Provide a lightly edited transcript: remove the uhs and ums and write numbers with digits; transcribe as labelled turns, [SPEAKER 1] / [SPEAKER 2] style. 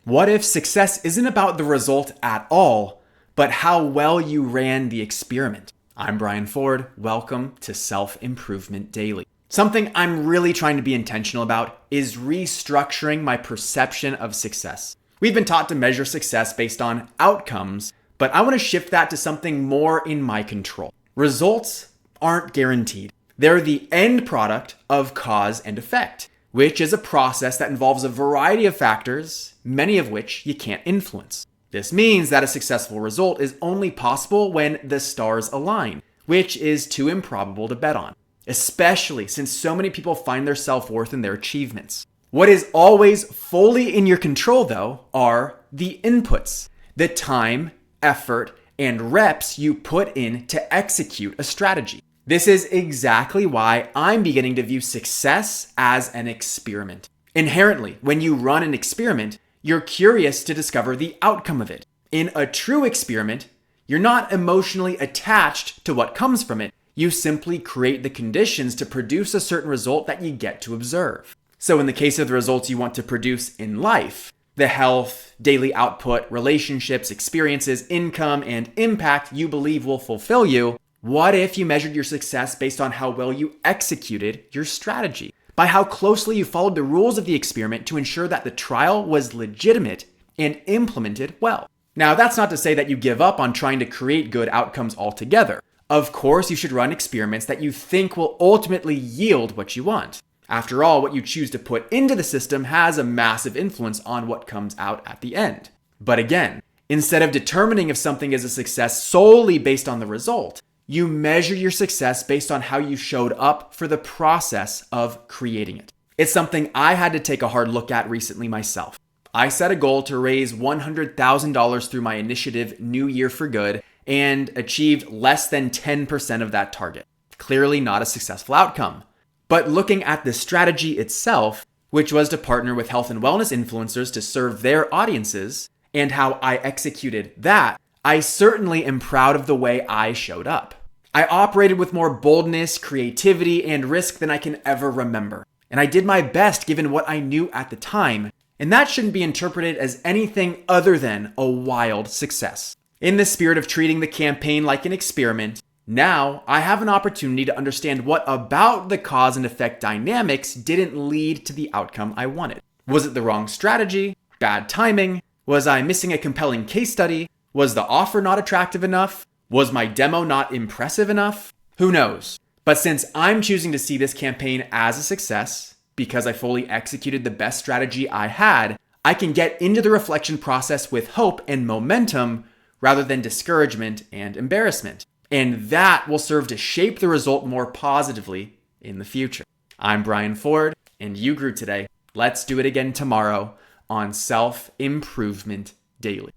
[SPEAKER 1] What if success isn't about the result at all, but how well you ran the experiment? I'm Brian Ford. Welcome to Self-Improvement Daily. Something I'm really trying to be intentional about is restructuring my perception of success. We've been taught to measure success based on outcomes, but I want to shift that to something more in my control. Results aren't guaranteed. They're the end product of cause and effect, which is a process that involves a variety of factors, many of which you can't influence. This means that a successful result is only possible when the stars align, which is too improbable to bet on, especially since so many people find their self-worth in their achievements. What is always fully in your control, though, are the inputs, the time, effort, and reps you put in to execute a strategy. This is exactly why I'm beginning to view success as an experiment. Inherently, when you run an experiment, you're curious to discover the outcome of it. In a true experiment, you're not emotionally attached to what comes from it. You simply create the conditions to produce a certain result that you get to observe. So in the case of the results you want to produce in life, the health, daily output, relationships, experiences, income, and impact you believe will fulfill you, what if you measured your success based on how well you executed your strategy? By how closely you followed the rules of the experiment to ensure that the trial was legitimate and implemented well. Now, that's not to say that you give up on trying to create good outcomes altogether. Of course, you should run experiments that you think will ultimately yield what you want. After all, what you choose to put into the system has a massive influence on what comes out at the end. But again, instead of determining if something is a success solely based on the result, you measure your success based on how you showed up for the process of creating it. It's something I had to take a hard look at recently myself. I set a goal to raise $100,000 through my initiative New Year for Good and achieved less than 10% of that target. Clearly not a successful outcome. But looking at the strategy itself, which was to partner with health and wellness influencers to serve their audiences, and how I executed that, I certainly am proud of the way I showed up. I operated with more boldness, creativity, and risk than I can ever remember. And I did my best given what I knew at the time, and that shouldn't be interpreted as anything other than a wild success. In the spirit of treating the campaign like an experiment, now I have an opportunity to understand what about the cause and effect dynamics didn't lead to the outcome I wanted. Was it the wrong strategy? Bad timing? Was I missing a compelling case study? Was the offer not attractive enough? Was my demo not impressive enough? Who knows? But since I'm choosing to see this campaign as a success, because I fully executed the best strategy I had, I can get into the reflection process with hope and momentum rather than discouragement and embarrassment. And that will serve to shape the result more positively in the future. I'm Brian Ford, and you grew today. Let's do it again tomorrow on Self-Improvement Daily.